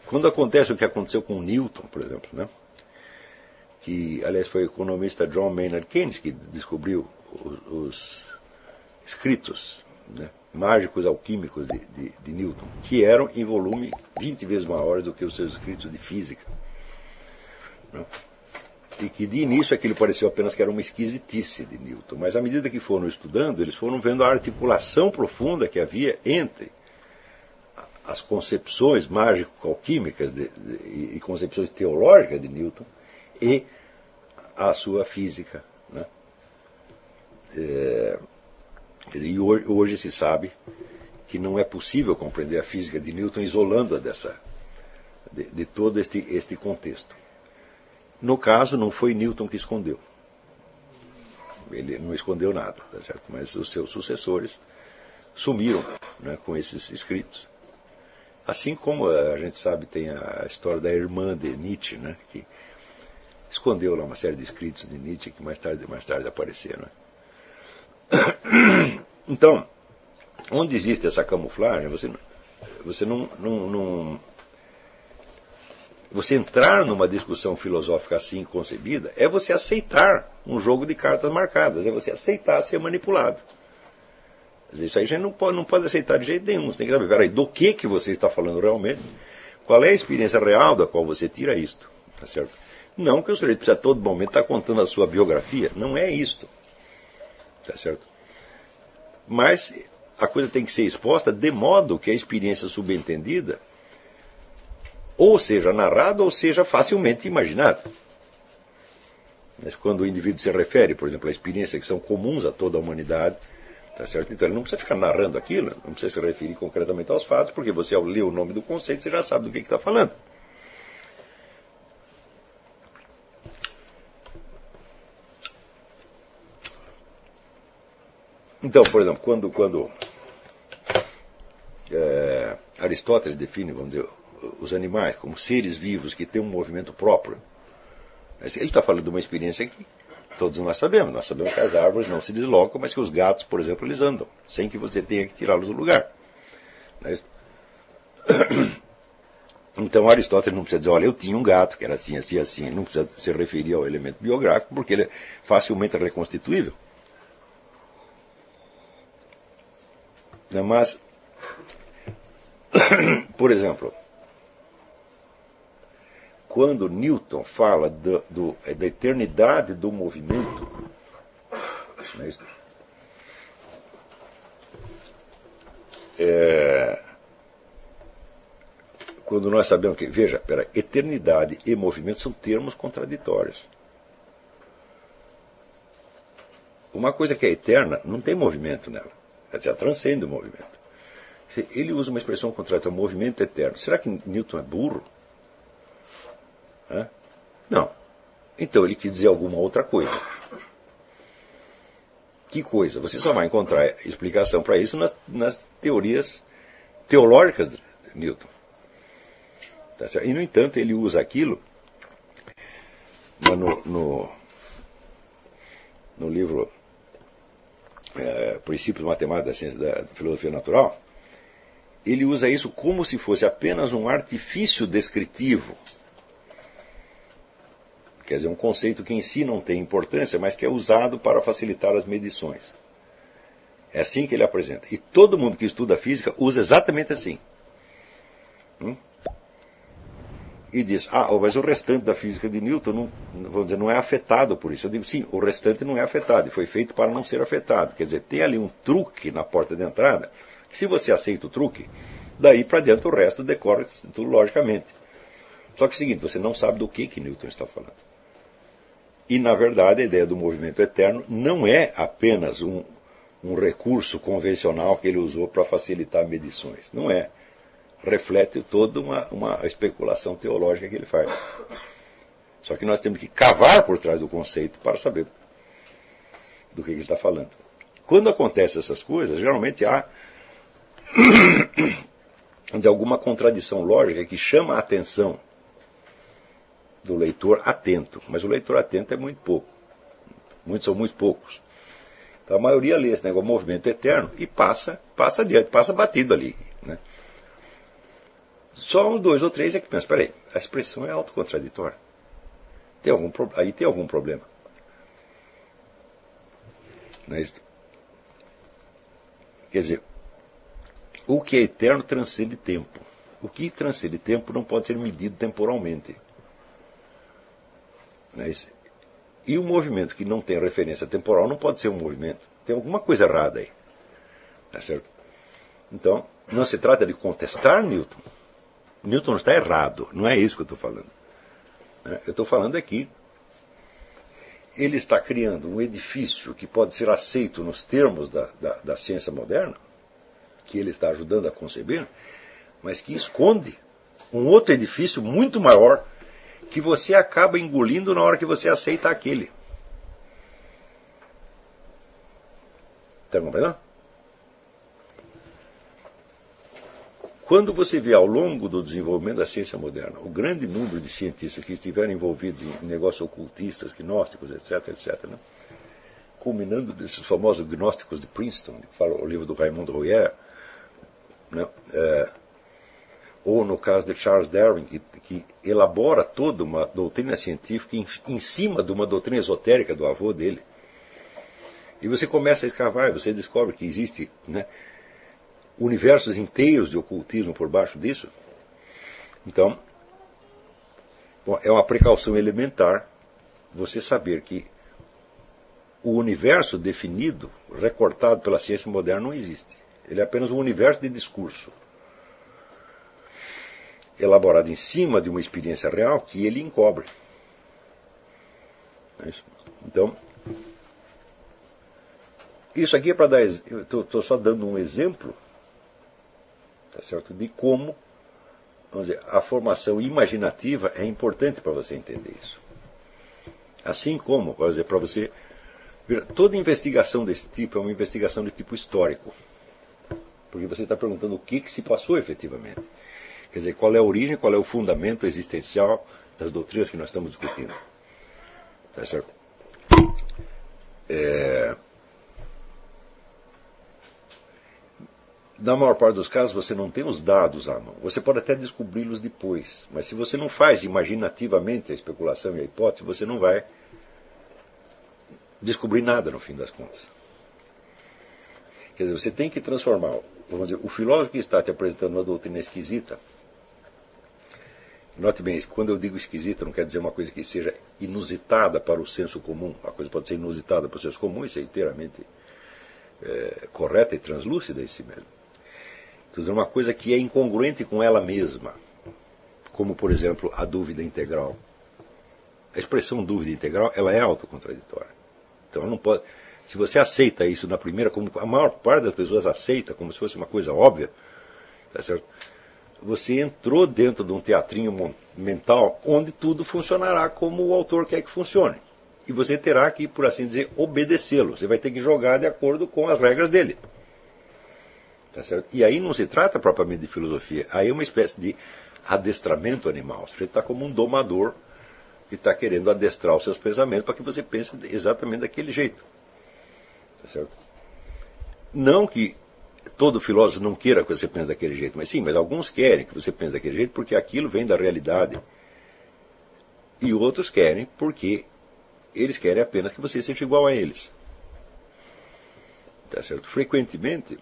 Quando acontece o que aconteceu com Newton, por exemplo, né? Que, aliás, foi o economista John Maynard Keynes que descobriu os escritos, né, mágicos alquímicos de Newton, que eram em volume 20 vezes maiores do que os seus escritos de física. Né? E que de início aquilo pareceu apenas que era uma esquisitice de Newton, mas à medida que foram estudando, eles foram vendo a articulação profunda que havia entre as concepções mágico-alquímicas e concepções teológicas de Newton e a sua física. Né? E hoje se sabe que não é possível compreender a física de Newton isolando-a de todo este contexto. No caso, não foi Newton que escondeu. Ele não escondeu nada, tá certo? Mas os seus sucessores sumiram, né, com esses escritos. Assim como a gente sabe, tem a história da irmã de Nietzsche, né, que escondeu lá uma série de escritos de Nietzsche que mais tarde apareceram. Né? Então, onde existe essa camuflagem, você você entrar numa discussão filosófica assim concebida é você aceitar um jogo de cartas marcadas, é você aceitar ser manipulado. Isso aí a gente não pode aceitar de jeito nenhum. Você tem que saber, peraí, do que você está falando realmente, qual é a experiência real da qual você tira isto. Tá certo? Não que o sujeito precisa a todo momento estar contando a sua biografia, não é isto. Tá certo? Mas a coisa tem que ser exposta de modo que a experiência subentendida ou seja narrada ou seja facilmente imaginada. Mas quando o indivíduo se refere, por exemplo, a experiências que são comuns a toda a humanidade, tá certo? Então ele não precisa ficar narrando aquilo, não precisa se referir concretamente aos fatos, porque você, ao ler o nome do conceito, você já sabe do que está falando. Então, por exemplo, quando Aristóteles define, vamos dizer, os animais como seres vivos que têm um movimento próprio, ele está falando de uma experiência que todos nós sabemos que as árvores não se deslocam, mas que os gatos, por exemplo, eles andam, sem que você tenha que tirá-los do lugar. Então Aristóteles não precisa dizer, olha, eu tinha um gato que era assim, assim, assim, não precisa se referir ao elemento biográfico, porque ele é facilmente reconstituível. Mas, por exemplo, quando Newton fala da eternidade do movimento, quando nós sabemos que, veja, eternidade e movimento são termos contraditórios. Uma coisa que é eterna não tem movimento nela, ela transcende o movimento. Ele usa uma expressão contraditória, movimento eterno. Será que Newton é burro? Não. Então ele quis dizer alguma outra coisa. Que coisa? Você só vai encontrar explicação para isso nas teorias teológicas de Newton. Tá certo? E, no entanto, ele usa aquilo no livro Princípios Matemáticos da Ciência da Filosofia Natural. Ele usa isso como se fosse apenas um artifício descritivo. Quer dizer, um conceito que em si não tem importância, mas que é usado para facilitar as medições. É assim que ele apresenta. E todo mundo que estuda física usa exatamente assim. E diz, mas o restante da física de Newton não é afetado por isso. Eu digo, sim, o restante não é afetado, e foi feito para não ser afetado. Quer dizer, tem ali um truque na porta de entrada, que se você aceita o truque, daí para dentro o resto decorre tudo logicamente. Só que é o seguinte, você não sabe do que Newton está falando. E, na verdade, a ideia do movimento eterno não é apenas um recurso convencional que ele usou para facilitar medições. Não é. Reflete toda uma especulação teológica que ele faz. Só que nós temos que cavar por trás do conceito para saber do que ele está falando. Quando acontecem essas coisas, geralmente há alguma contradição lógica que chama a atenção do leitor atento, mas o leitor atento é muito pouco. São muito poucos. Então a maioria lê esse negócio, movimento eterno, e passa adiante, passa batido ali. Né? Só uns 2 ou 3 é que pensam, espera aí, a expressão é autocontraditória. Aí tem algum problema. Não é isso? Quer dizer, o que é eterno transcende tempo. O que transcende tempo não pode ser medido temporalmente. Não é isso? E o movimento que não tem referência temporal não pode ser um movimento. Tem alguma coisa errada aí. Tá certo? Então, não se trata de contestar Newton. Newton está errado. Não é isso que eu estou falando. Eu estou falando aqui. Ele está criando um edifício que pode ser aceito nos termos da ciência moderna, que ele está ajudando a conceber, mas que esconde um outro edifício muito maior que você acaba engolindo na hora que você aceita aquele. Está compreendendo? Quando você vê ao longo do desenvolvimento da ciência moderna o grande número de cientistas que estiveram envolvidos em negócios ocultistas, gnósticos, etc., né? Culminando desses famosos gnósticos de Princeton, que fala o livro do Raimundo Royer, né? Ou no caso de Charles Darwin, que elabora toda uma doutrina científica em cima de uma doutrina esotérica do avô dele. E você começa a escavar, você descobre que existe, né, universos inteiros de ocultismo por baixo disso. Então, bom, é uma precaução elementar você saber que o universo definido, recortado pela ciência moderna, não existe. Ele é apenas um universo de discurso, elaborado em cima de uma experiência real que ele encobre. É isso? Então, isso aqui é para dar. Eu estou só dando um exemplo, tá certo, de como, vamos dizer, a formação imaginativa é importante para você entender isso. Assim como, vamos dizer, para você. Toda investigação desse tipo é uma investigação de tipo histórico. Porque você está perguntando o que se passou efetivamente. Quer dizer, qual é a origem, qual é o fundamento existencial das doutrinas que nós estamos discutindo. Tá certo? Na maior parte dos casos, você não tem os dados à mão. Você pode até descobri-los depois. Mas se você não faz imaginativamente a especulação e a hipótese, você não vai descobrir nada no fim das contas. Quer dizer, você tem que transformar, vamos dizer, o filósofo que está te apresentando uma doutrina esquisita. Note bem, quando eu digo esquisita, não quer dizer uma coisa que seja inusitada para o senso comum. A coisa pode ser inusitada para o senso comum, isso é inteiramente correta e translúcida em si mesmo. Estou dizendo uma coisa que é incongruente com ela mesma, como, por exemplo, a dúvida integral. A expressão dúvida integral, ela é autocontraditória. Então, ela não pode. Se você aceita isso na primeira, como a maior parte das pessoas aceita, como se fosse uma coisa óbvia, tá certo? Você entrou dentro de um teatrinho mental onde tudo funcionará como o autor quer que funcione. E você terá que, por assim dizer, obedecê-lo. Você vai ter que jogar de acordo com as regras dele. Tá certo? E aí não se trata propriamente de filosofia. Aí é uma espécie de adestramento animal. Você está como um domador que está querendo adestrar os seus pensamentos para que você pense exatamente daquele jeito. Tá certo? Não que todo filósofo não queira que você pense daquele jeito, mas sim, mas alguns querem que você pense daquele jeito porque aquilo vem da realidade. E outros querem porque eles querem apenas que você seja igual a eles. Tá certo? Frequentemente,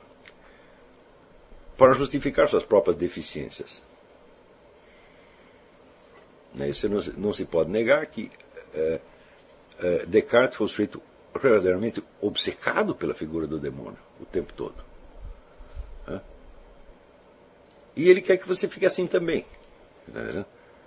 para justificar suas próprias deficiências. Isso não se pode negar que Descartes foi um sujeito verdadeiramente obcecado pela figura do demônio o tempo todo. E ele quer que você fique assim também. Tá,